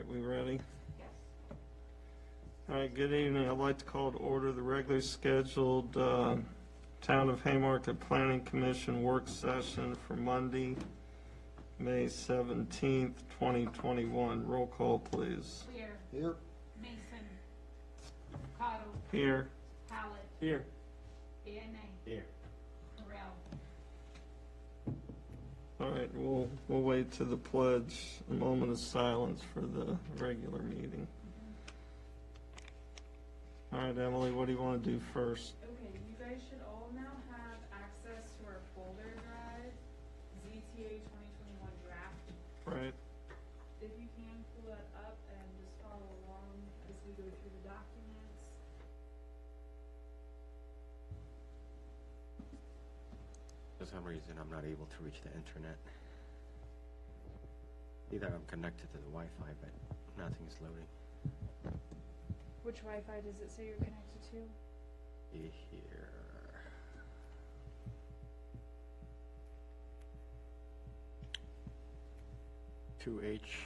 right, we ready? Yes. All right, good evening. I'd like to call to order the regularly scheduled Town of Haymarket Planning Commission work session for Monday, May 17th, 2021. Roll call, please. Lear. Here. Mason. Cottle. Here. Hallett. Here. Banner. Here. Morrell. All right, we'll wait to the pledge, a moment of silence for the regular meeting. All right, Emily, what do you want to do first? Okay, you guys should all now have access to our folder drive, ZTA 2021 draft. Right. If you can, pull that up and just follow along as we go through the documents. For some reason, I'm not able to reach the internet. Either I'm connected to the Wi-Fi, but nothing's loading. Which Wi-Fi does it say you're connected to? Here. Two H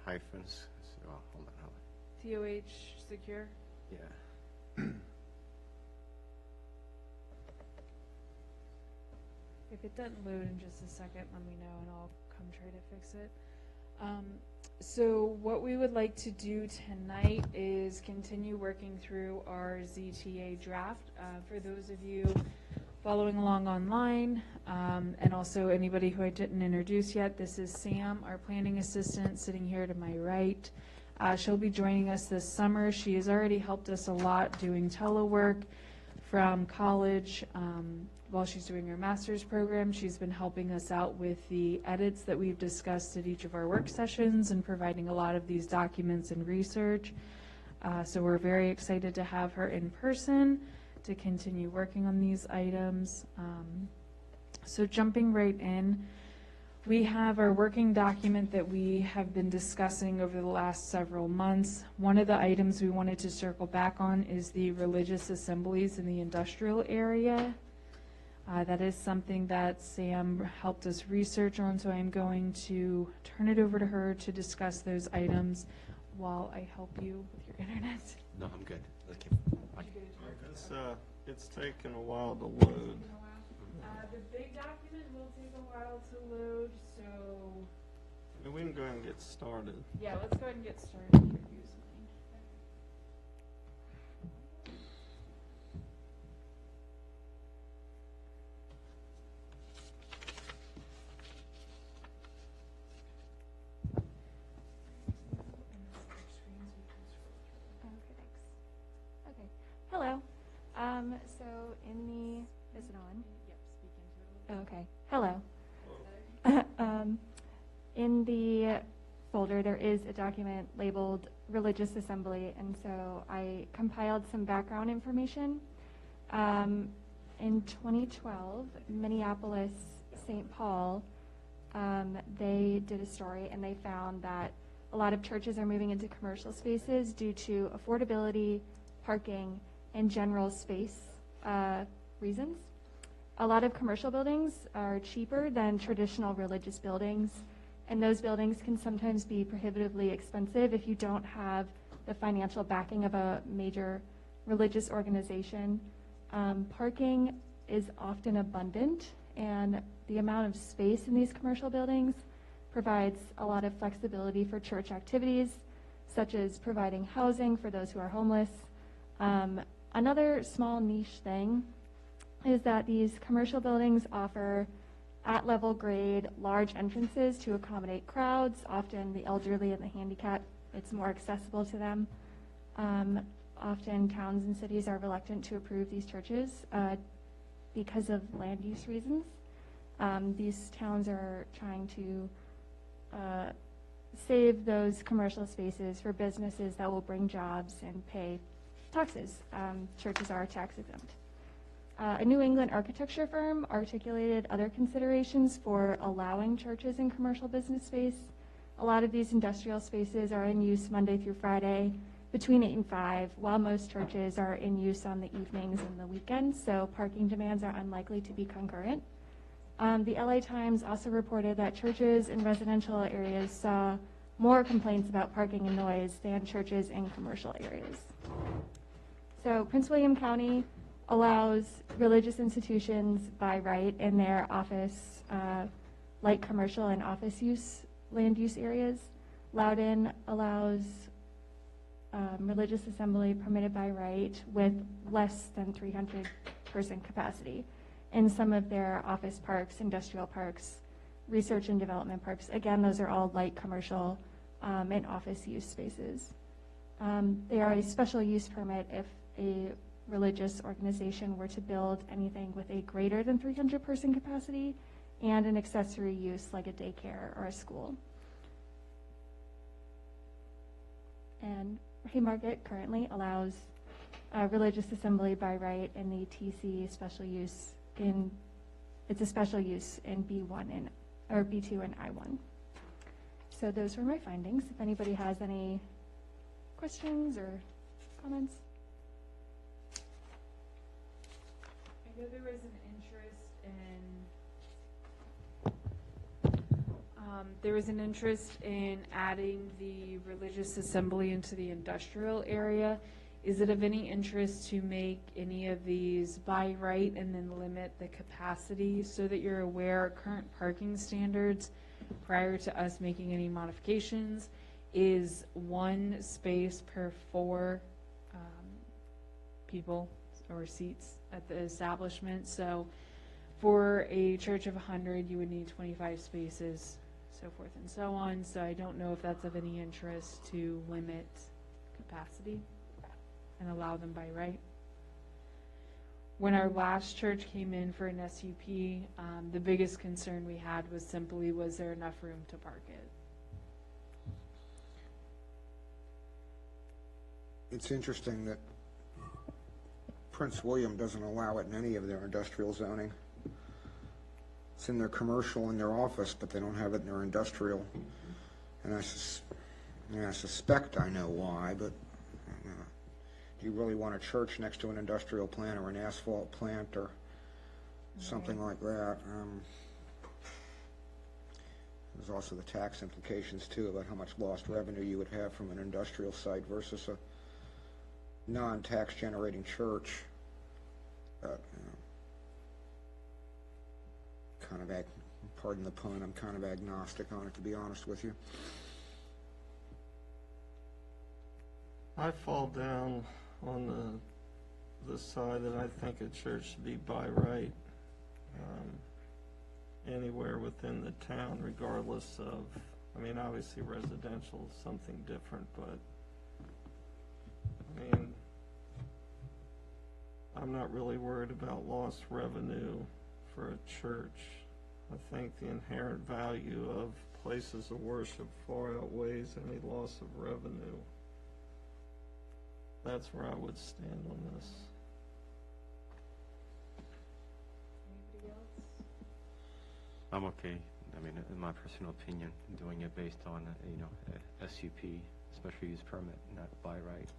hyphens. Oh, hold on. TOH secure? Yeah. If it doesn't load in just a second, let me know and I'll come try to fix it. So what we would like to do tonight is continue working through our ZTA draft. For those of you following along online, and also anybody who I didn't introduce yet, this is Sam, our planning assistant, sitting here to my right. She'll be joining us this summer. She has already helped us a lot doing telework from college. While she's doing her master's program, she's been helping us out with the edits that we've discussed at each of our work sessions and providing a lot of these documents and research. So we're very excited to have her in person to continue working on these items. So jumping right in, we have our working document that we have been discussing over the last several months. One of the items we wanted to circle back on is the religious assemblies in the industrial area. That is something that Sam helped us research on, so I'm going to turn it over to her to discuss those items while I help you with your internet. No, I'm good. Okay. It's taken a while to load. The big document will take a while to load, so We can go ahead and get started. yeah, let's go ahead and get started here. Use mine. Okay, thanks. Okay, hello. So in the, is it on? Yep, speak into it a little bit. Okay, hello. In the folder, there is a document labeled Religious Assembly, and so I compiled some background information. In 2012, Minneapolis, St. Paul, they did a story and they found that a lot of churches are moving into commercial spaces due to affordability, parking, and general space reasons. A lot of commercial buildings are cheaper than traditional religious buildings, and those buildings can sometimes be prohibitively expensive if you don't have the financial backing of a major religious organization. Parking is often abundant, and the amount of space in these commercial buildings provides a lot of flexibility for church activities, such as providing housing for those who are homeless. Another small niche thing is that these commercial buildings offer at-level grade large entrances to accommodate crowds, often the elderly and the handicapped. It's more accessible to them. Often towns and cities are reluctant to approve these churches because of land use reasons. These towns are trying to save those commercial spaces for businesses that will bring jobs and pay taxes. Churches are tax exempt. A New England architecture firm articulated other considerations for allowing churches in commercial business space. A lot of these industrial spaces are in use Monday through Friday between 8 and 5, while most churches are in use on the evenings and the weekends, so parking demands are unlikely to be concurrent. The LA Times also reported that churches in residential areas saw more complaints about parking and noise than churches in commercial areas. So Prince William County allows religious institutions by right in their office, light commercial and office use, land use areas. Loudoun allows religious assembly permitted by right with less than 300 person capacity in some of their office parks, industrial parks, research and development parks. Again, those are all light commercial and office use spaces. They are a special use permit if a religious organization were to build anything with a greater than 300 person capacity and an accessory use like a daycare or a school. And Haymarket currently allows religious assembly by right in the TC special use it's a special use in B1 or B2 and I1. So those were my findings. If anybody has any questions or comments. I know there was an interest in adding the religious assembly into the industrial area. Is it of any interest to make any of these by right and then limit the capacity so that you're aware of current parking standards prior to us making any modifications is 1 space per 4 people or seats at the establishment. So for a church of 100, you would need 25 spaces, so forth and so on. So I don't know if that's of any interest to limit capacity and allow them by right. When our last church came in for an SUP, the biggest concern we had was simply, was there enough room to park it? It's interesting that Prince William doesn't allow it in any of their industrial zoning. It's in their commercial in their office, but they don't have it in their industrial. And I suspect I know why, but do you really want a church next to an industrial plant or an asphalt plant or something like that? There's also the tax implications, too, about how much lost revenue you would have from an industrial site versus a non-tax generating church. Pardon the pun, I'm kind of agnostic on it, to be honest with you. I fall down on the side that I think a church should be by right anywhere within the town, regardless of, I mean, obviously residential is something different, but I mean, I'm not really worried about lost revenue for a church. I think the inherent value of places of worship far outweighs any loss of revenue. That's where I would stand on this. Anybody else? I'm okay. I mean, in my personal opinion, doing it based on, a SUP, special use permit, not by right.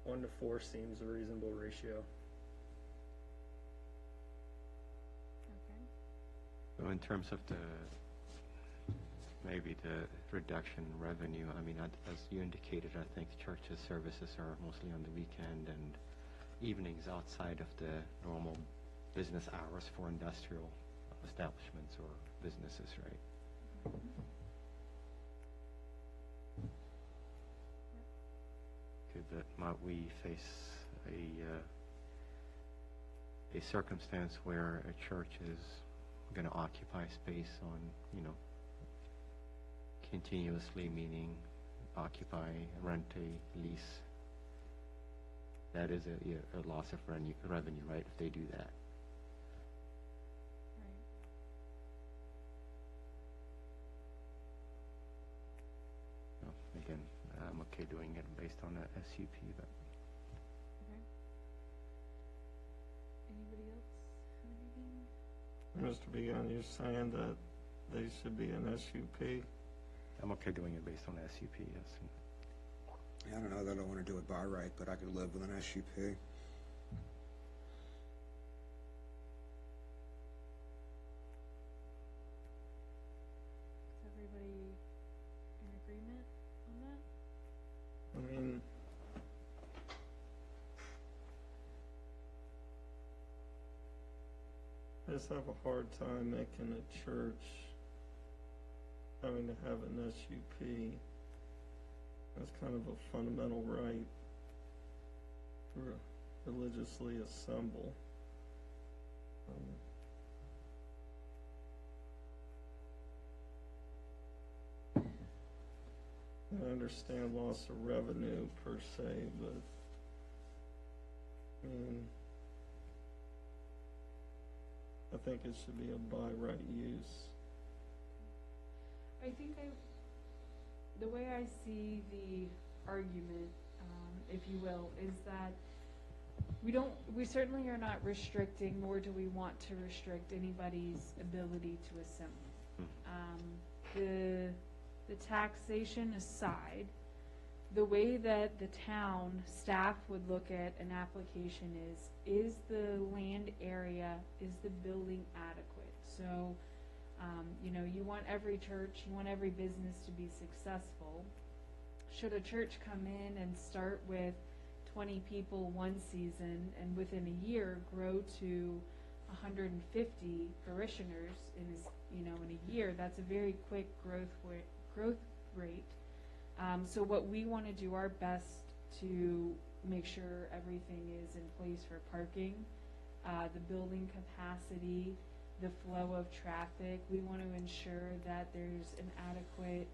One to 4 seems a reasonable ratio. Okay. So in terms of maybe the reduction in revenue, I mean, as you indicated, I think churches' services are mostly on the weekend and evenings outside of the normal business hours for industrial establishments or businesses, right? Okay, but might we face a circumstance where a church is going to occupy space on, continuously, meaning occupy, rent a lease? That is a loss of revenue, right, if they do that. Right. No, again, I'm okay doing it based on a SUP, but Okay. Anybody else have anything? Mr. Begun, you're saying that they should be an SUP? I'm okay doing it based on a SUP, yes. I don't know that I want to do it by right, but I could live with an SUP. just have a hard time making a church having to have an SUP. That's kind of a fundamental right to religiously assemble. I understand loss of revenue per se, but I mean, I think it should be a by right use. I think the way I see the argument, if you will, is that we certainly are not restricting, nor do we want to restrict anybody's ability to assemble. The taxation aside, the way that the town staff would look at an application is the land area, is the building adequate? So, you want every church, you want every business to be successful. Should a church come in and start with 20 people one season and within a year grow to 150 parishioners in a year, that's a very quick growth rate. So what we want to do our best to make sure everything is in place for parking, the building capacity, the flow of traffic. We want to ensure that there's an adequate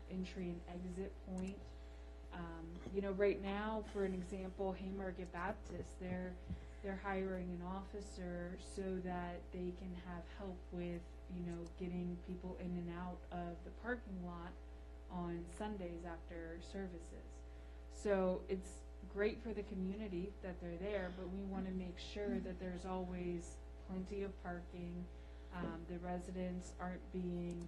entry and exit point. Right now, for an example, Haymarket Baptist, they're hiring an officer so that they can have help with getting people in and out of the parking lot on Sundays after services. So it's great for the community that they're there, but we want to make sure that there's always plenty of parking. The residents aren't being,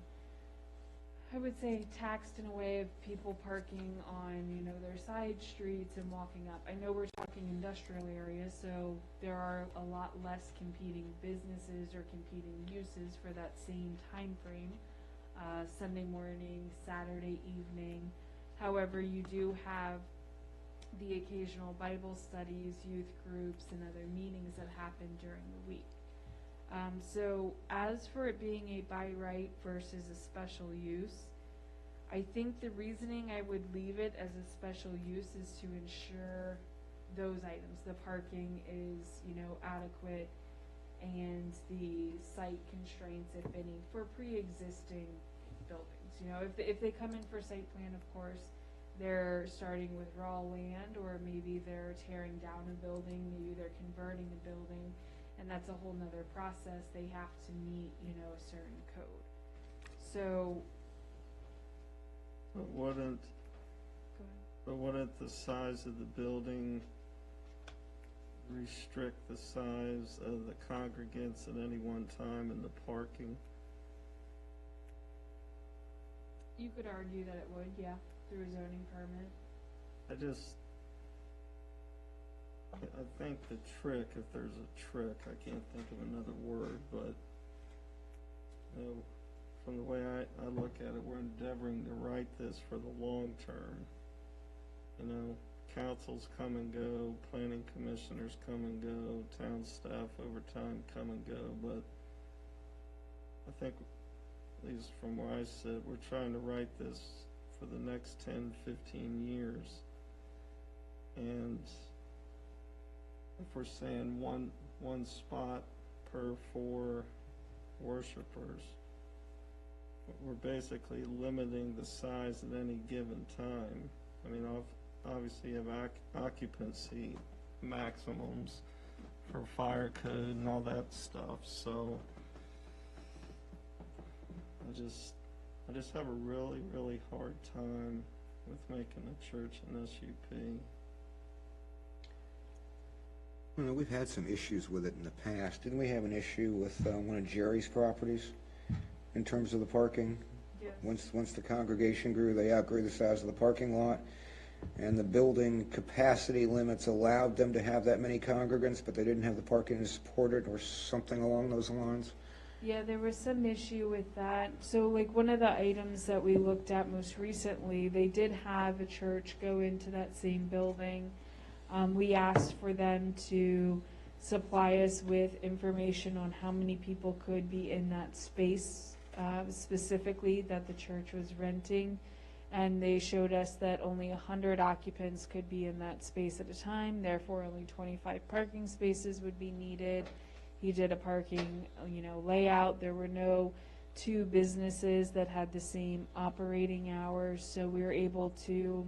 I would say, taxed in a way of people parking on, their side streets and walking up. I know we're talking industrial areas, so there are a lot less competing businesses or competing uses for that same time frame. Sunday morning, Saturday evening. However, you do have the occasional Bible studies, youth groups, and other meetings that happen during the week. So as for it being a by right versus a special use, I think the reasoning I would leave it as a special use is to ensure those items. The parking is, adequate, and the site constraints, if any, for pre-existing buildings. If they come in for site plan, of course, they're starting with raw land, or maybe they're tearing down a building, maybe they're converting a building, and that's a whole nother process. They have to meet, a certain code. So, But go ahead. wouldn't the size of the building restrict the size of the congregants at any one time in the parking? You could argue that it would, yeah, through a zoning permit. I think the trick, if there's a trick, I can't think of another word, but from the way I look at it, we're endeavoring to write this for the long term. Councils come and go, planning commissioners come and go, town staff over time come and go, but I think, at least from where I sit, we're trying to write this for the next 10, 15 years. And if we're saying one spot per 4 worshipers, we're basically limiting the size at any given time. I mean, obviously you have occupancy maximums for fire code and all that stuff, so I just have a really, really hard time with making a church an SUP. We've had some issues with it in the past. Didn't we have an issue with one of Jerry's properties in terms of the parking? Yes. Once the congregation grew, they outgrew the size of the parking lot, and the building capacity limits allowed them to have that many congregants, but they didn't have the parking to support it, or something along those lines. Yeah, there was some issue with that. So one of the items that we looked at most recently, they did have a church go into that same building. We asked for them to supply us with information on how many people could be in that space, specifically that the church was renting. And they showed us that only 100 occupants could be in that space at a time, therefore only 25 parking spaces would be needed. He did a parking, layout. There were no two businesses that had the same operating hours, so we were able to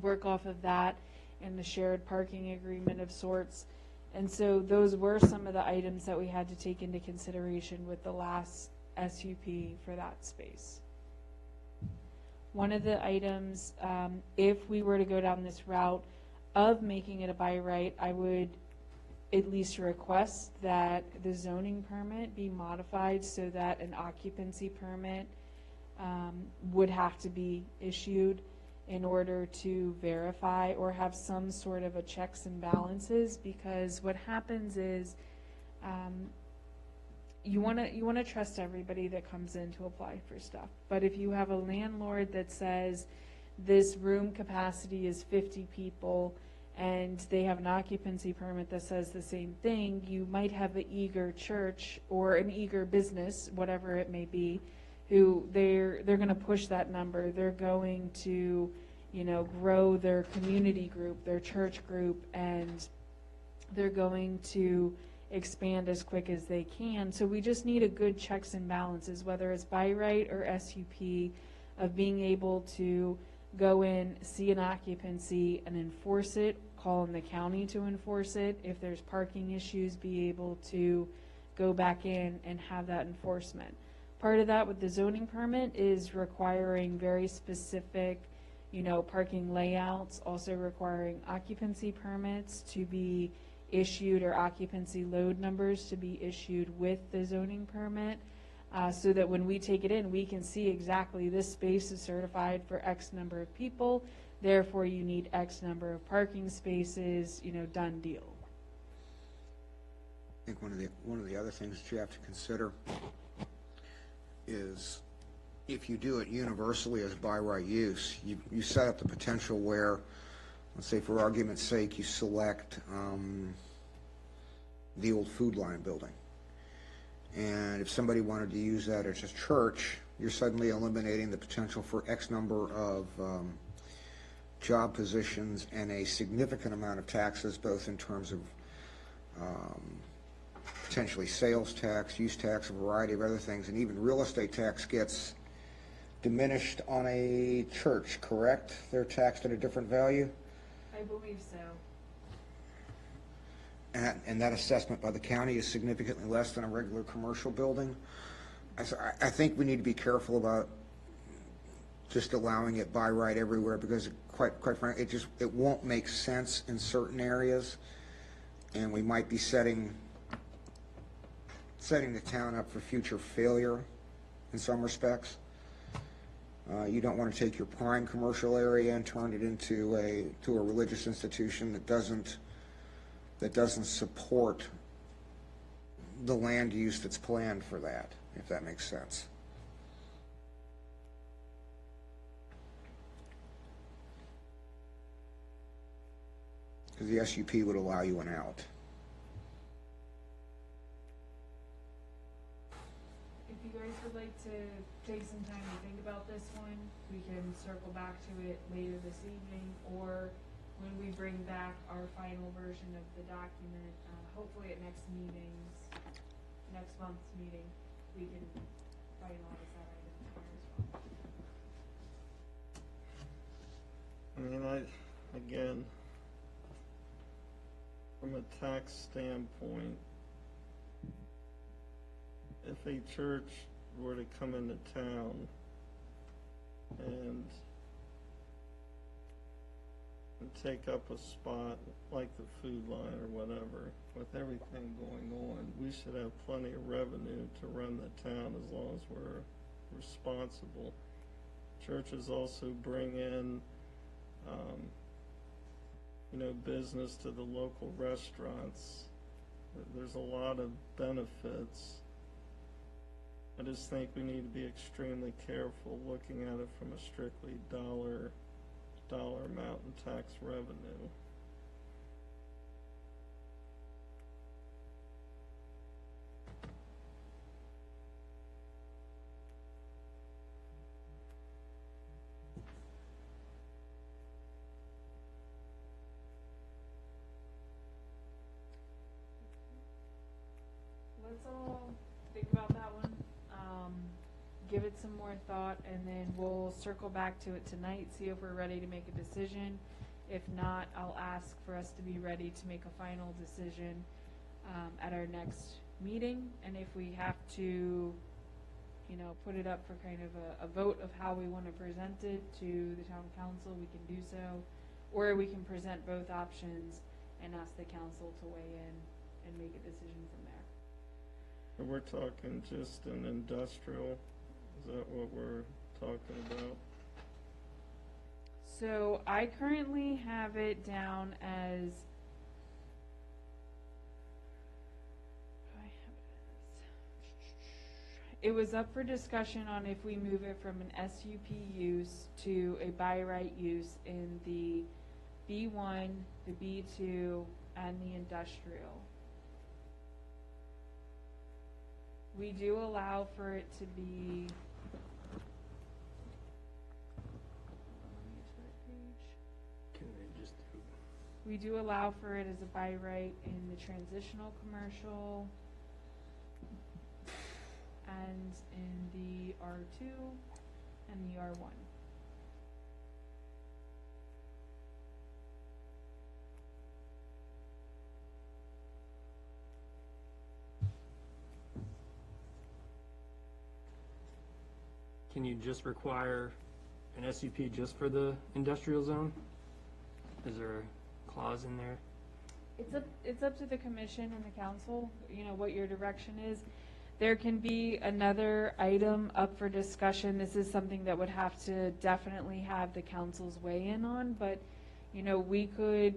work off of that in the shared parking agreement of sorts. And so those were some of the items that we had to take into consideration with the last SUP for that space. One of the items, if we were to go down this route of making it a by right, I would at least request that the zoning permit be modified so that an occupancy permit would have to be issued in order to verify or have some sort of a checks and balances, because what happens is you want to trust everybody that comes in to apply for stuff. But if you have a landlord that says this room capacity is 50 people and they have an occupancy permit that says the same thing, you might have an eager church or an eager business, whatever it may be, who they're going to push that number. They're going to, grow their community group, their church group, and they're going to expand as quick as they can. So we just need a good checks and balances, whether it's by right or SUP, of being able to go in, see an occupancy and enforce it, call in the county to enforce it. If there's parking issues, be able to go back in and have that enforcement. Part of that with the zoning permit is requiring very specific, parking layouts, also requiring occupancy permits to be issued or occupancy load numbers to be issued with the zoning permit, so that when we take it in, we can see exactly this space is certified for X number of people, therefore you need X number of parking spaces, done deal. I think one of the other things that you have to consider is if you do it universally as by right use, you set up the potential where, let's say for argument's sake, you select the old Food Line building. And if somebody wanted to use that as a church, you're suddenly eliminating the potential for X number of job positions and a significant amount of taxes, both in terms of potentially sales tax, use tax, a variety of other things, and even real estate tax gets diminished on a church, correct? They're taxed at a different value? I believe so. And that assessment by the county is significantly less than a regular commercial building. I think we need to be careful about just allowing it by right everywhere, because quite frankly, it won't make sense in certain areas, and we might be setting the town up for future failure in some respects. You don't want to take your prime commercial area and turn it into a religious institution that doesn't support the land use that's planned for that, if that makes sense. Because the SUP would allow you an out. If you guys would like to take some time to think about this one, we can circle back to it later this evening, or when we bring back our final version of the document, hopefully at next month's meeting, we can finalize that item there as well. Again, from a tax standpoint, if a church were to come into town and take up a spot like the Food Line or whatever, with everything going on, we should have plenty of revenue to run the town as long as we're responsible. Churches also bring in, business to the local restaurants. There's a lot of benefits. I just think we need to be extremely careful looking at it from a strictly dollar amount in tax revenue. let's all think about that one. Give it some more thought, and then we'll circle back to it tonight, see if we're ready to make a decision. If not, I'll ask for us to be ready to make a final decision at our next meeting. And if we have to, you know, put it up for kind of a vote of how we want to present it to the town council, we can do so. Or we can present both options and ask the council to weigh in and make a decision from there. And we're talking just an industrial, is that what we're talking about? So I currently have it down as, it was up for discussion on if we move it from an SUP use to a by right use in the B1, the B2, and the industrial. We do allow for it to be, Can they just do? we do allow for it as a by right in the transitional commercial and in the R2 and the R1. Can you just require an SUP just for the industrial zone? Is there a clause in there? It's up to the commission and the council, you know, what your direction is. There can be another item up for discussion. This is something that would have to definitely have the council's weigh in on, but, you know, we could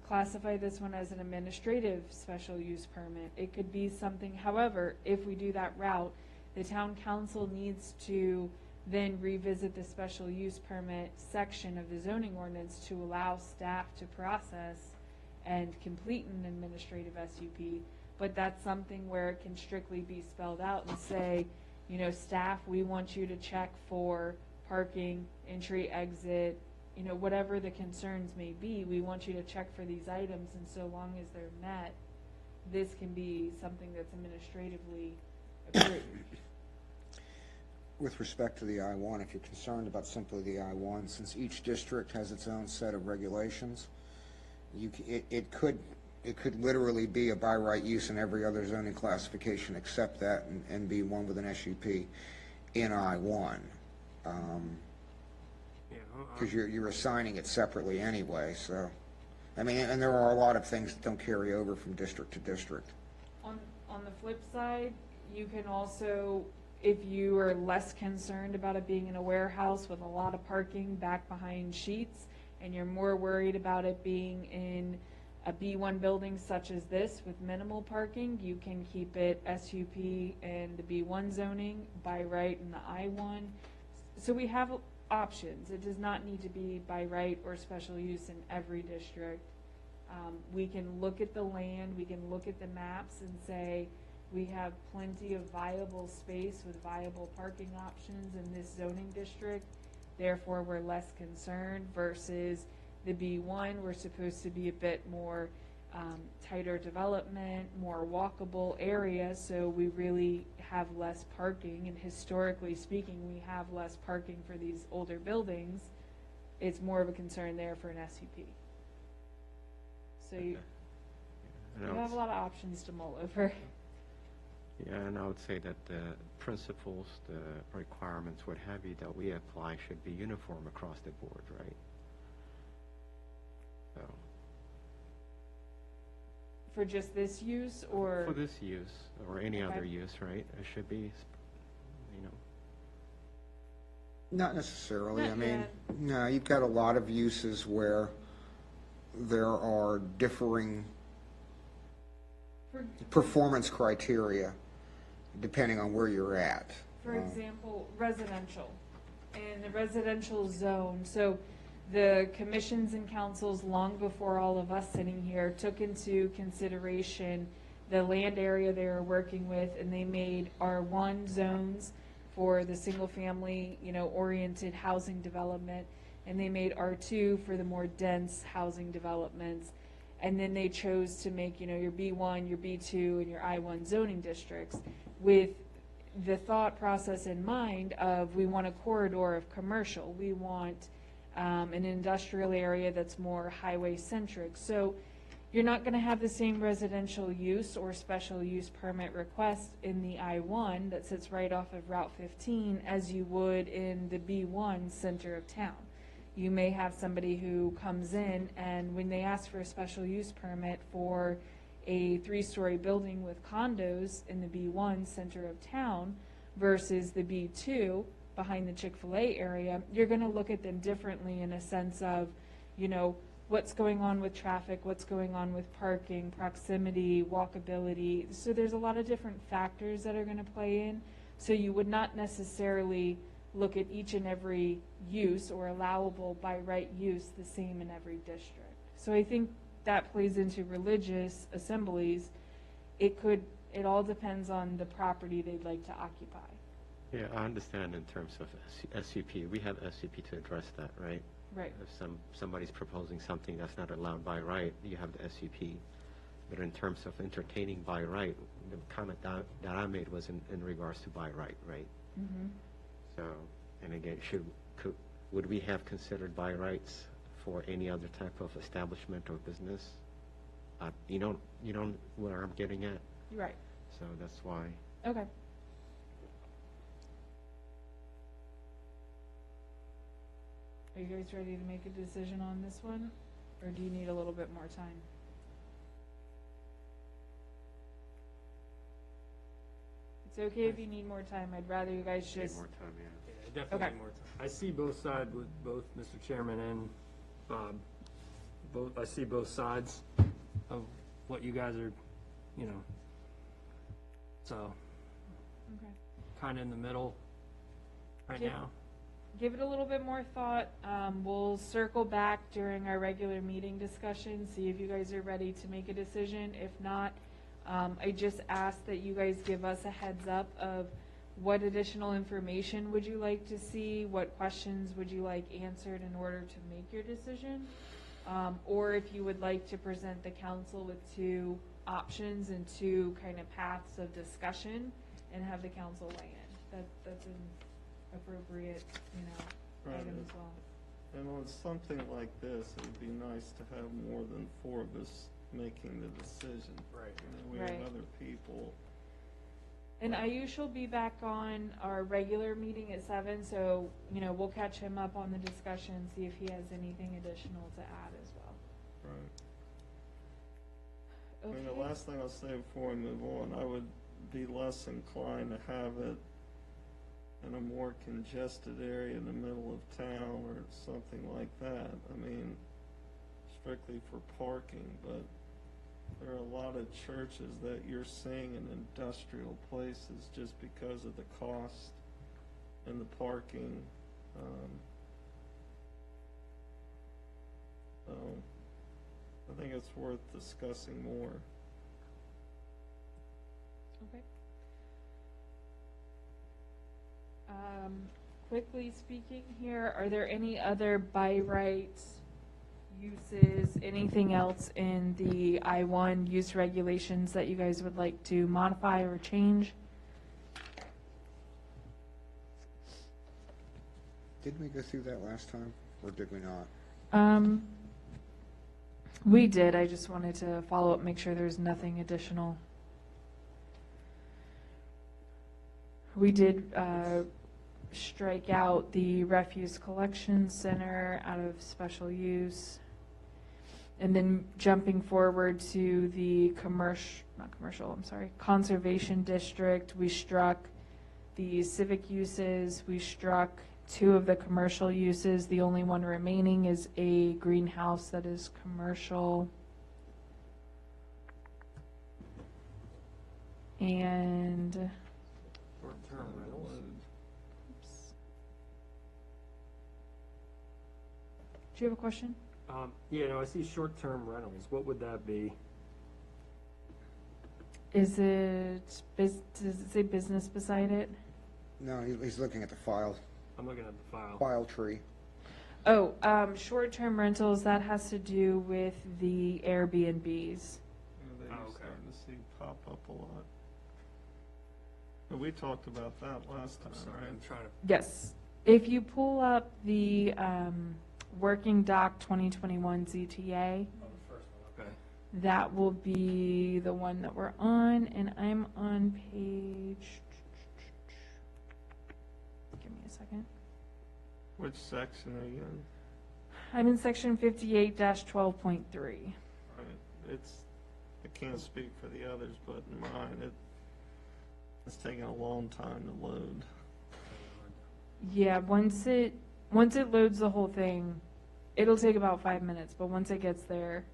classify this one as an administrative special use permit. It could be something, however, if we do that route, the town council needs to then revisit the special use permit section of the zoning ordinance to allow staff to process and complete an administrative SUP. But that's something where it can strictly be spelled out and say, you know, staff, we want you to check for parking, entry, exit, you know, whatever the concerns may be, we want you to check for these items, and so long as they're met, this can be something that's administratively approved. With respect to the I-1, if you're concerned about simply the I-1, since each district has its own set of regulations, it could literally be a by right use in every other zoning classification except that, and be one with an SUP in I-1. Because you're assigning it separately anyway, so, I mean, and there are a lot of things that don't carry over from district to district. On the flip side, you can also, if you are less concerned about it being in a warehouse with a lot of parking back behind sheets, and you're more worried about it being in a B1 building such as this with minimal parking, you can keep it SUP and the B1 zoning, by right in the I1. So we have options. It does not need to be by right or special use in every district. We can look at the land, we can look at the maps and say, we have plenty of viable space with viable parking options in this zoning district, therefore we're less concerned, versus the B1, we're supposed to be a bit more tighter development, more walkable area, so we really have less parking, and historically speaking, we have less parking for these older buildings. It's more of a concern there for an SUP. So you have a lot of options to mull over. Yeah, and I would say that the principles, the requirements, what have you, that we apply should be uniform across the board, right? So, For just this use, or? for this use, or any Okay. other use, right, it should be, you know, Not necessarily. Not I mean, yet. no, you've got a lot of uses where there are differing For performance criteria depending on where you're at. For example, residential, in the residential zone, so the commissions and councils, long before all of us sitting here, took into consideration the land area they were working with, and they made R1 zones for the single-family, you know, oriented housing development, and they made R2 for the more dense housing developments. And then they chose to make, your B1, your B2, and your I1 zoning districts with the thought process in mind of we want a corridor of commercial. We want an industrial area that's more highway centric. So you're not going to have the same residential use or special use permit request in the I1 that sits right off of Route 15 as you would in the B1 center of town. You may have somebody who comes in and when they ask for a special use permit for a 3-story building with condos in the B1 center of town versus the B2 behind the Chick-fil-A area, you're going to look at them differently in a sense of, what's going on with traffic, what's going on with parking, proximity, walkability. So there's a lot of different factors that are going to play in. So you would not necessarily look at each and every use or allowable by right use the same in every district. So I think that plays into religious assemblies. It all depends on the property they'd like to occupy. Yeah, I understand in terms of SUP. We have SUP to address that, right? Right. If somebody's proposing something that's not allowed by right, you have the SUP. But in terms of entertaining by right, the comment that I made was in regards to by right, right? Mm-hmm. So, and again, would we have considered by rights for any other type of establishment or business? You know where I'm getting at? Right. So that's why. Okay. Are you guys ready to make a decision on this one? Or do you need a little bit more time? It's okay if you need more time. I'd rather you guys Need just, more time, yeah. Yeah, definitely Okay. need more time. I see both sides with both Mr. Chairman and Bob. I see both sides of what you guys are, so okay. kind of in the middle right Give- now. Give it a little bit more thought. We'll circle back during our regular meeting discussion, see if you guys are ready to make a decision. If not, I just ask that you guys give us a heads up of what additional information would you like to see, what questions would you like answered in order to make your decision? Or if you would like to present the council with 2 options and 2 kind of paths of discussion and have the council weigh in. That's an appropriate, Right. item as well. And on something like this, it would be nice to have more than 4 of us making the decision. Right. We Right. have other people. And Ayush will be back on our regular meeting at 7, so, we'll catch him up on the discussion, see if he has anything additional to add as well. Right. I mean, the Okay. last thing I'll say before we move on, I would be less inclined to have it in a more congested area in the middle of town or something like that. I mean, strictly for parking, but there are a lot of churches that you're seeing in industrial places just because of the cost and the parking. So I think it's worth discussing more. Okay. Quickly speaking here, are there any other by right uses, anything else in the I-1 use regulations that you guys would like to modify or change? Did we go through that last time, or did we not? We did, I just wanted to follow up, make sure there's nothing additional. We did strike out the refuse collection center out of special use. And then jumping forward to the conservation district, we struck the civic uses, we struck 2 of the commercial uses. The only one remaining is a greenhouse that is commercial. And Short-term rentals. do you have a question? Yeah, no, I see short-term rentals. What would that be? Is it, does it say business beside it? No, he's looking at the file I'm looking at the file. tree. Oh, short-term rentals, that has to do with the Airbnbs. They Oh, you're okay. starting to see pop up a lot. But we talked about that last time, I'm sorry, right? I'm trying to, Yes. If you pull up the Working Doc 2021 ZTA, okay. that will be the one that we're on, and I'm on page, give me a second. Which section are you in? I'm in section 58-12.3. Right, it's, I can't speak for the others, but in mine, it's taking a long time to load. Yeah, once it loads the whole thing, it'll take about 5 minutes, but once it gets there,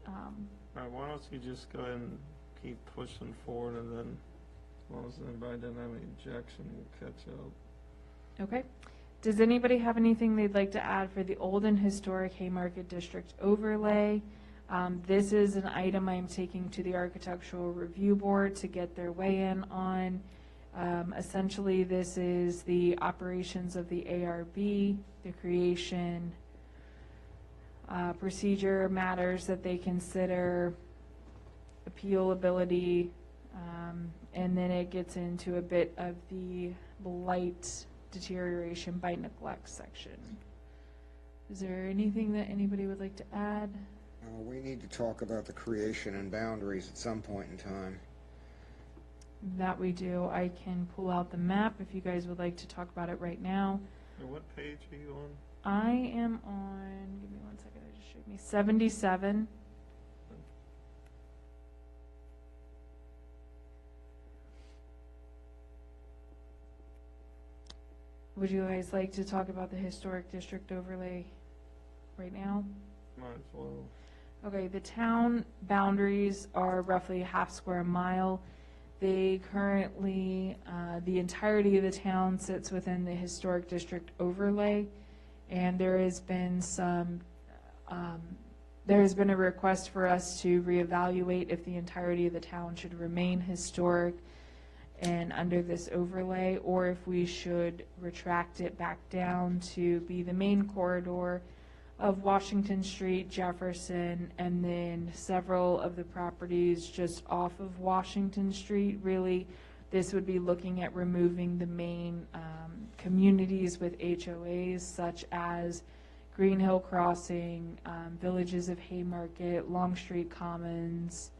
All right, why don't you just go ahead and keep pushing forward, and then as long as anybody doesn't have any objection, we'll catch up. okay. Does anybody have anything they'd like to add for the Old and Historic Haymarket District overlay? This is an item I'm taking to the Architectural Review Board to get their weigh-in on. Essentially, this is the operations of the ARB, the creation, procedure matters that they consider, appealability, and then it gets into a bit of the blight deterioration by neglect section. Is there anything that anybody would like to add? We need to talk about the creation and boundaries at some point in time. That we do. I can pull out the map if you guys would like to talk about it right now. Hey, what page are you on? I am on, give me 1 second, it just showed me 77. Would you guys like to talk about the historic district overlay right now? Might as well. Okay, the town boundaries are roughly a half square mile. They currently, the entirety of the town sits within the historic district overlay, and there has been a request for us to reevaluate if the entirety of the town should remain historic and under this overlay, or if we should retract it back down to be the main corridor of Washington Street, Jefferson, and then several of the properties just off of Washington Street. Really, this would be looking at removing the main communities with HOAs, such as Green Hill Crossing, Villages of Haymarket, Longstreet Commons,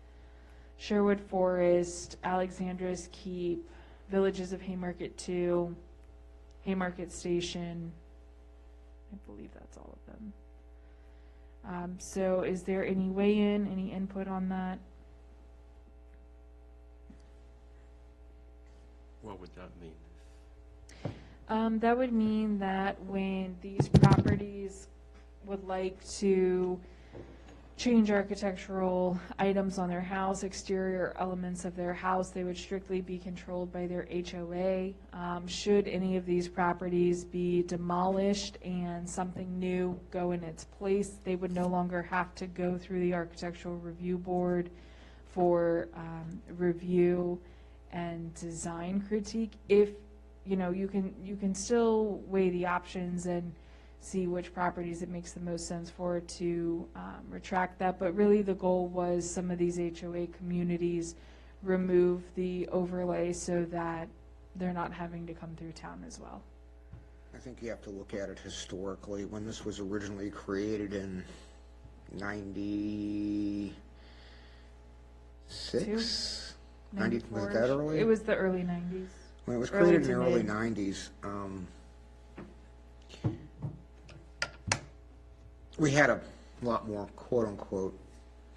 Sherwood Forest, Alexandra's Keep, Villages of Haymarket 2, Haymarket Station. I believe that's all of them. So is there any weigh-in, any input on that? What would that mean? That would mean that when these properties would like to change architectural items on their house, exterior elements of their house, they would strictly be controlled by their HOA. Should any of these properties be demolished and something new go in its place, they would no longer have to go through the Architectural Review Board for review and design critique. If, you know, you can still weigh the options and see which properties it makes the most sense for to retract that. But really the goal was some of these HOA communities remove the overlay so that they're not having to come through town as well. I think you have to look at it historically. When this was originally created in 96? 90, was it that early? It was the early 90s. When it was early created in to the early mid. 90s, we had a lot more quote-unquote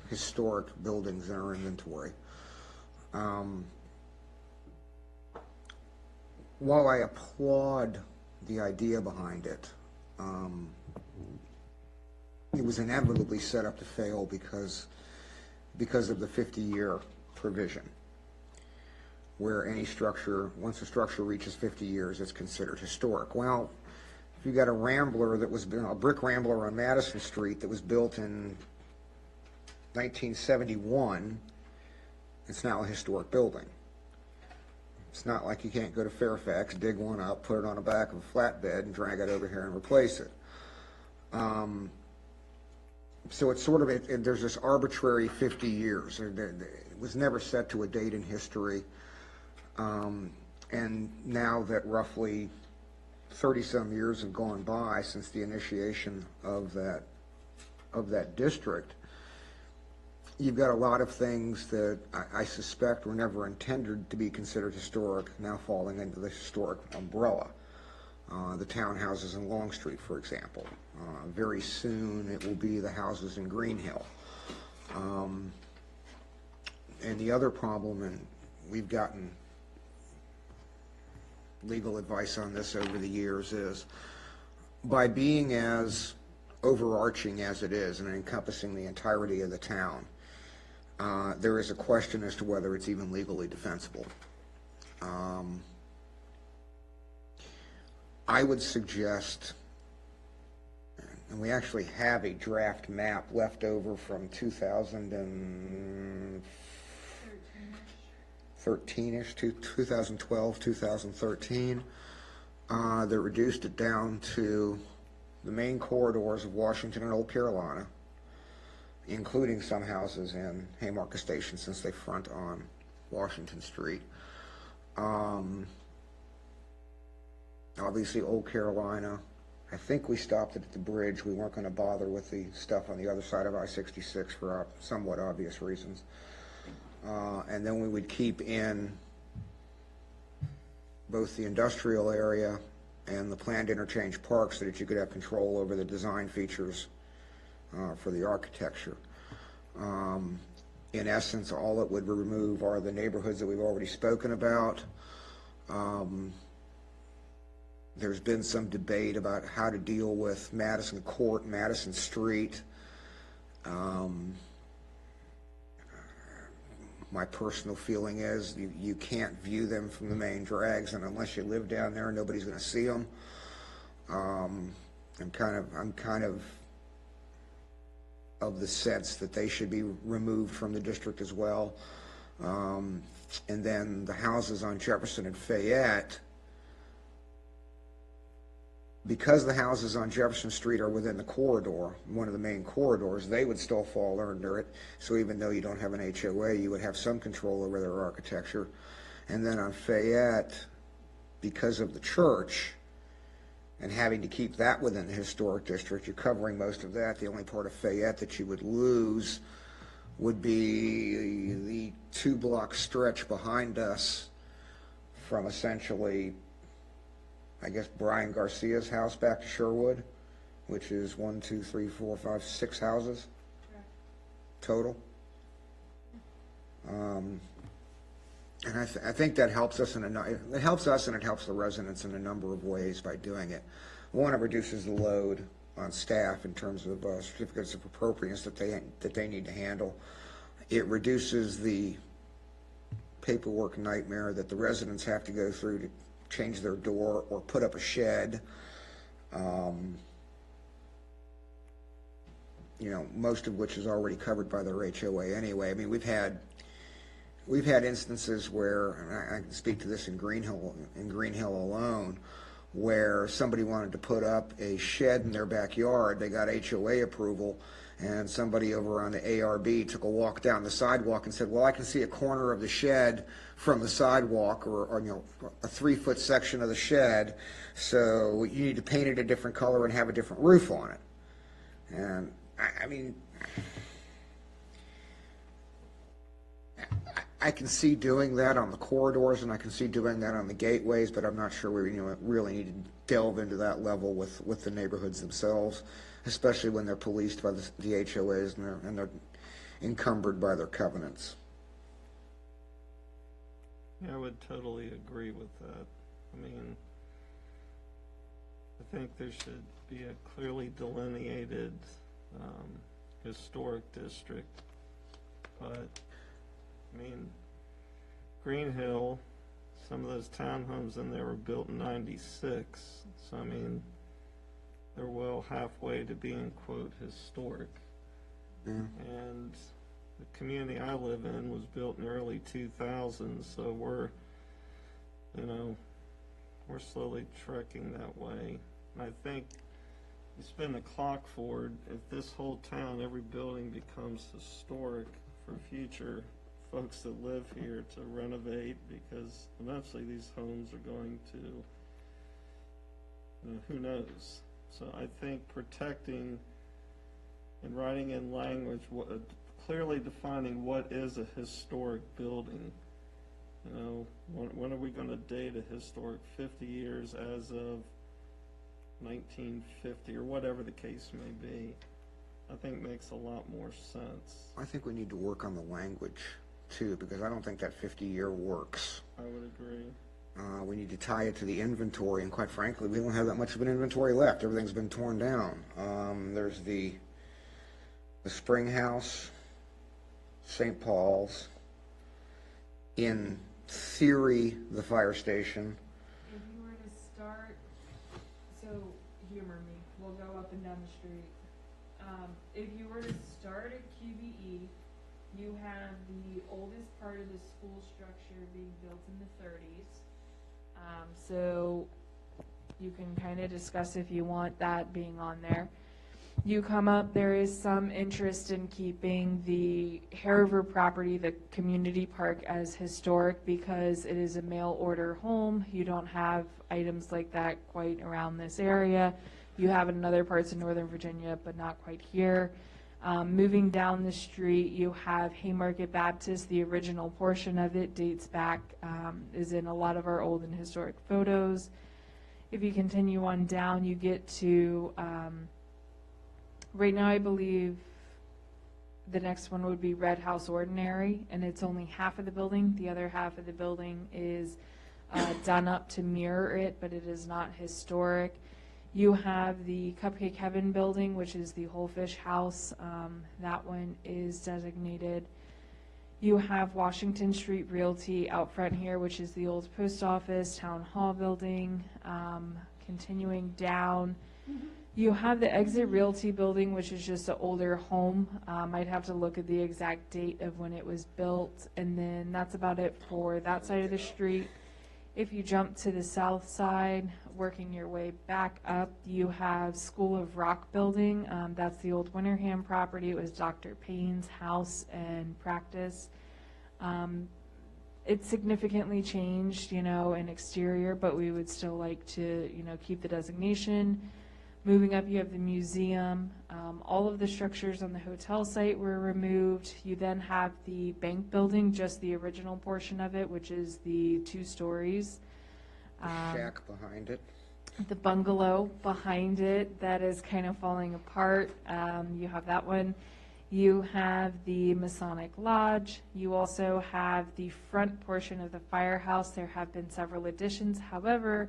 historic buildings in our inventory. While I applaud the idea behind it, it was inevitably set up to fail because of the 50-year provision, where any structure, once a structure reaches 50 years, it's considered historic. Well, if you got a Rambler that was, a brick Rambler on Madison Street that was built in 1971, it's now a historic building. It's not like you can't go to Fairfax, dig one up, put it on the back of a flatbed, and drag it over here and replace it. So it's sort of, there's this arbitrary 50 years. It was never set to a date in history. And now that roughly 30-some years have gone by since the initiation of that district, you've got a lot of things that I suspect were never intended to be considered historic now falling into the historic umbrella. The townhouses in Long Street, for example. Very soon it will be the houses in Green Hill. And the other problem, and we've gotten legal advice on this over the years, is by being as overarching as it is and encompassing the entirety of the town, there is a question as to whether it's even legally defensible. I would suggest, and we actually have a draft map left over from 2013-ish to 2012, 2013, that reduced it down to the main corridors of Washington and Old Carolina, including some houses in Haymarket Station since they front on Washington Street. Obviously, Old Carolina, I think we stopped it at the bridge. We weren't going to bother with the stuff on the other side of I-66 for somewhat obvious reasons. And then we would keep in both the industrial area and the planned interchange park so that you could have control over the design features for the architecture. In essence, all it would remove are the neighborhoods that we've already spoken about. There's been some debate about how to deal with Madison Court, Madison Street. My personal feeling is you can't view them from the main drags, and unless you live down there, nobody's going to see them. I'm kind of the sense that they should be removed from the district as well. And then the houses on Jefferson and Fayette, because the houses on Jefferson Street are within the corridor, one of the main corridors, they would still fall under it. So even though you don't have an HOA, you would have some control over their architecture. And then on Fayette, because of the church and having to keep that within the historic district, you're covering most of that. The only part of Fayette that you would lose would be the 2-block stretch behind us from essentially, I guess, Brian Garcia's house back to Sherwood, which is 1, 2, 3, 4, 5, 6 houses total. And I think that helps us it helps us and it helps the residents in a number of ways by doing it. One, it reduces the load on staff in terms of certificates of appropriateness that they need to handle. It reduces the paperwork nightmare that the residents have to go through to change their door or put up a shed. Most of which is already covered by their HOA anyway. I mean, we've had instances where, and I can speak to this in Green Hill alone, where somebody wanted to put up a shed in their backyard. They got HOA approval, and somebody over on the ARB took a walk down the sidewalk and said, well, I can see a corner of the shed from the sidewalk, or a 3-foot section of the shed, so you need to paint it a different color and have a different roof on it. And I mean, I can see doing that on the corridors and I can see doing that on the gateways, but I'm not sure we really need to delve into that level with the neighborhoods themselves, especially when they're policed by the HOAs and they're encumbered by their covenants. Yeah, I would totally agree with that. I mean, I think there should be a clearly delineated historic district, but I mean, Green Hill, some of those townhomes in there were built in '96, so I mean, they're well halfway to being, quote, historic. And the community I live in was built in the early 2000s, so we're slowly trekking that way. And I think you spin the clock forward, if this whole town, every building becomes historic for future folks that live here to renovate, because eventually these homes are going to, who knows? So I think protecting and writing in language, clearly defining what is a historic building. You know, when are we going to date a historic 50 years as of 1950 or whatever the case may be? I think makes a lot more sense. I think we need to work on the language too, because I don't think that 50-year works. I would agree. We need to tie it to the inventory, and quite frankly, we don't have that much of an inventory left. Everything's been torn down. There's the Spring House, St. Paul's, in theory, the fire station. If you were to start, so humor me, we'll go up and down the street. If you were to start at QBE, you have the oldest part of the school structure being built in the 30s. So you can kind of discuss if you want that being on there. You come up, there is some interest in keeping the Hariver property, the community park, as historic because it is a mail order home. You don't have items like that quite around this area. You have it in other parts of Northern Virginia, but not quite here. Moving down the street, you have Haymarket Baptist. The original portion of it dates back, is in a lot of our old and historic photos. If you continue on down, you get to, right now I believe the next one would be Red House Ordinary, and it's only half of the building. The other half of the building is done up to mirror it, but it is not historic. You have the Cupcake Heaven building, which is the Whole Fish House. That one is designated. You have Washington Street Realty out front here, which is the old post office, town hall building. Continuing down, you have the Exit Realty building, which is just an older home. I'd have to look at the exact date of when it was built. And then that's about it for that side of the street. If you jump to the south side, working your way back up, you have School of Rock building. That's the old Winterham property. It was Dr. Payne's house and practice. It's significantly changed, you know, in exterior, but we would still like to, you know, keep the designation. Moving up, you have the museum. All of the structures on the hotel site were removed. You then have the bank building, just the original portion of it, which is the 2 stories. The shack behind it. The bungalow behind it, that is kind of falling apart. You have that one. You have the Masonic Lodge. You also have the front portion of the firehouse. There have been several additions. However,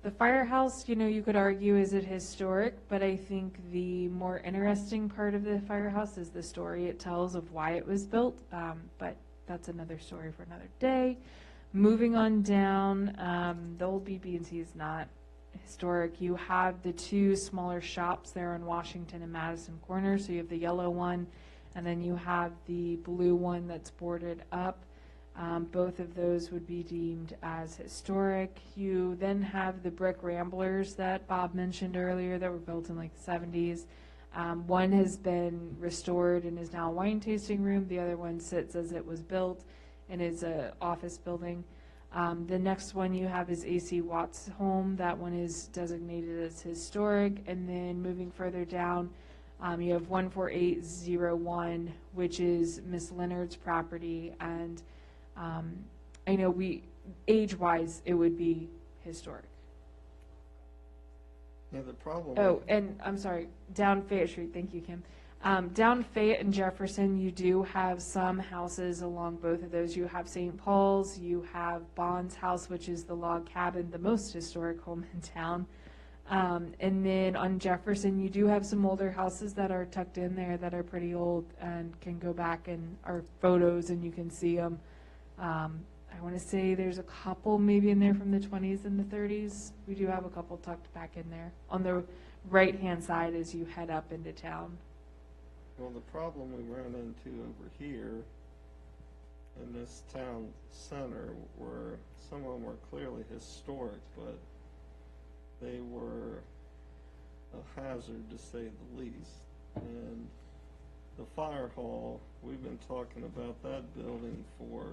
the firehouse, you know, you could argue, is it historic? But I think the more interesting part of the firehouse is the story it tells of why it was built. But that's another story for another day. Moving on down, the old BB&T is not historic. You have the 2 smaller shops there on Washington and Madison Corner. So you have the yellow one, and then you have the blue one that's boarded up. Both of those would be deemed as historic. You then have the brick ramblers that Bob mentioned earlier that were built in like the 70s. One has been restored and is now a wine tasting room. The other one sits as it was built and is an office building. The next one you have is A.C. Watts' home. That one is designated as historic. And then moving further down, you have 14801, which is Miss Leonard's property. And I know age-wise, it would be historic. Yeah, the problem. Oh, and I'm sorry, down Fayette Street, thank you, Kim. Down Fayette and Jefferson, you do have some houses along both of those. You have St. Paul's, you have Bond's house, which is the log cabin, the most historic home in town. And then on Jefferson, you do have some older houses that are tucked in there that are pretty old and can go back and are photos and you can see them. I want to say there's a couple maybe in there from the 20s and the 30s. We do have a couple tucked back in there on the right-hand side as you head up into town. Well, the problem we ran into over here in this town center were, some of them were clearly historic, but they were hazard, to say the least. And the fire hall, we've been talking about that building for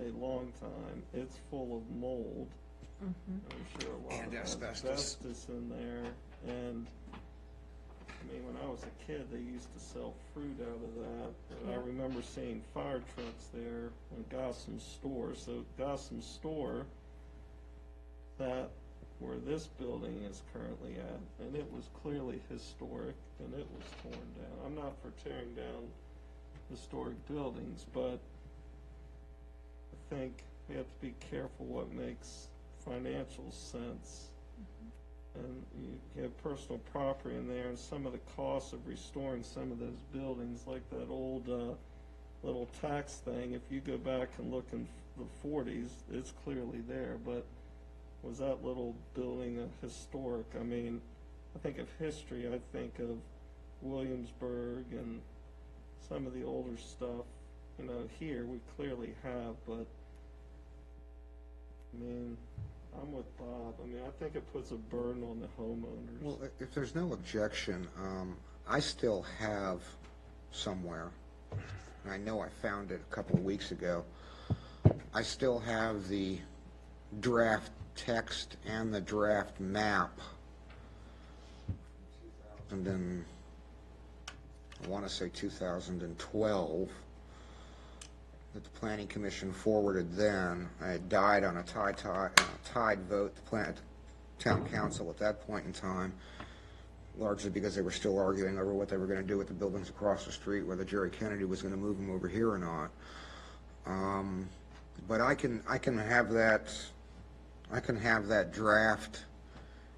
a long time. It's full of mold. I'm sure a lot And of asbestos. asbestos in there. And, I mean, when I was a kid, they used to sell fruit out of that. And I remember seeing fire trucks there in Gossam Store. So Gossam Store, that where this building is currently at, and it was clearly historic, and it was torn down. I'm not for tearing down historic buildings, but I think we have to be careful what makes financial sense. And you have personal property in there, and some of the costs of restoring some of those buildings, like that old little tax thing, if you go back and look in the 40s, it's clearly there, but was that little building a historic? I mean, I think of history, I think of Williamsburg and some of the older stuff, you know, here we clearly have, but I mean, I'm with Bob. I mean, I think it puts a burden on the homeowners. Well, if there's no objection, I still have somewhere, and I know I found it a couple of weeks ago, I still have the draft text and the draft map. And then, I want to say 2012, that the Planning Commission forwarded then. I had died on a tied vote, the town council at that point in time, largely because they were still arguing over what they were going to do with the buildings across the street, whether Jerry Kennedy was going to move them over here or not. But I can have that draft.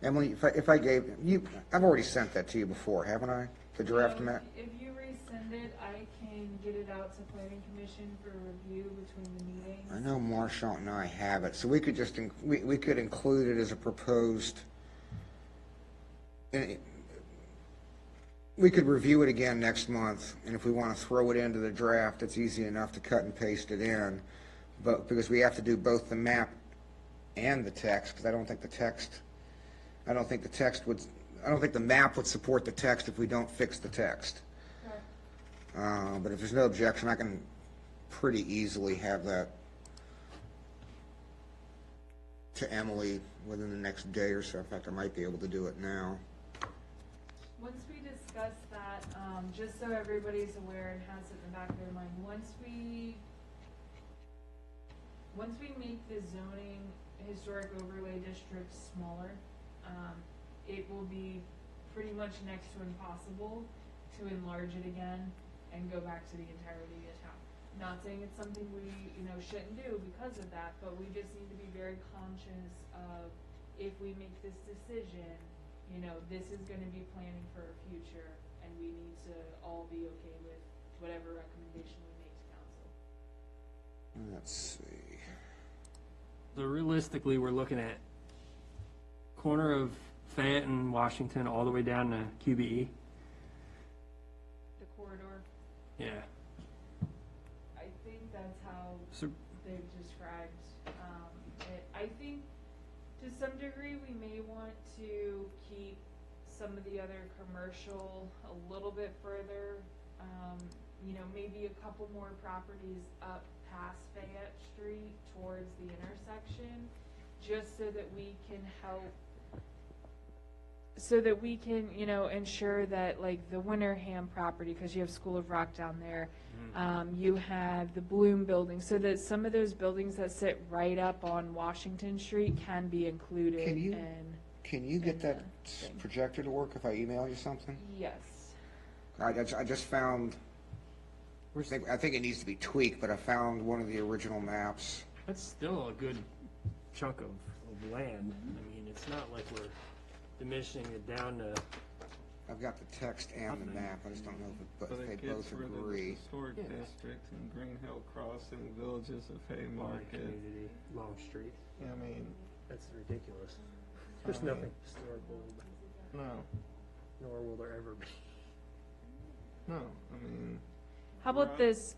Emily, if I gave you, I've already sent that to you before, haven't I? The draft map? If you resend it, I can get it out to planning commission for review between the meetings. I know Marshall and I have it, so we could just, we could include it as a proposed, we could review it again next month, and if we want to throw it into the draft, it's easy enough to cut and paste it in, but, because we have to do both the map and the text, because I don't think the map would support the text if we don't fix the text. But if there's no objection, I can pretty easily have that to Emily within the next day or so. In fact, I might be able to do it now. Once we discuss that, just so everybody's aware and has it in the back of their mind, once we make the zoning historic overlay district smaller, it will be pretty much next to impossible to enlarge it again and go back to the entirety of town. Not saying it's something we, shouldn't do because of that, but we just need to be very conscious of, if we make this decision, this is gonna be planning for our future, and we need to all be okay with whatever recommendation we make to council. Let's see. So realistically, we're looking at corner of Fayette and Washington all the way down to QBE. The corridor, Yeah. I think that's how So they've described it. I think to some degree we may want to keep some of the other commercial a little bit further, maybe a couple more properties up past Fayette Street towards the intersection, just so that we can help, ensure that, like, the Winterham property, because you have School of Rock down there, you have the Bloom building, so that some of those buildings that sit right up on Washington Street can be included Can you get that thing. projector to work if I email you something? Yes. I just found, I think it needs to be tweaked, but I found one of the original maps. that's still a good chunk of land. I mean, it's not like we're diminishing it down to, I've got the text and the map, I just don't know But if it they both gets rid of the agree. historic Yeah. district and Green Hill Crossing, Villages of Haymarket. community, Long Street. I mean, That's ridiculous. There's mean- nothing historical, no, nor will there ever be. no, I mean, How about Right. this?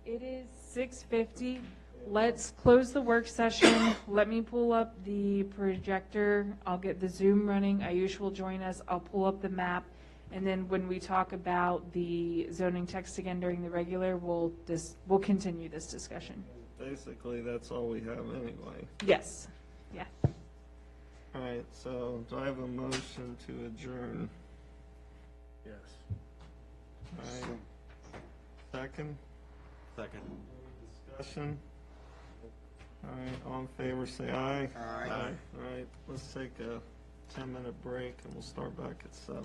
It is 6:50. let's close the work session. Let me pull up the projector. I'll get the Zoom running. Ayush will join us. I'll pull up the map. And then when we talk about the zoning text again during the regular, we'll continue this discussion. Basically, that's all we have anyway. Yes. Yeah. All right, so do I have a motion to adjourn? Yes. All right. Second? Second. Discussion? All right, all in favor, say aye. Aye. All right, let's take a 10-minute break and we'll start back at 7.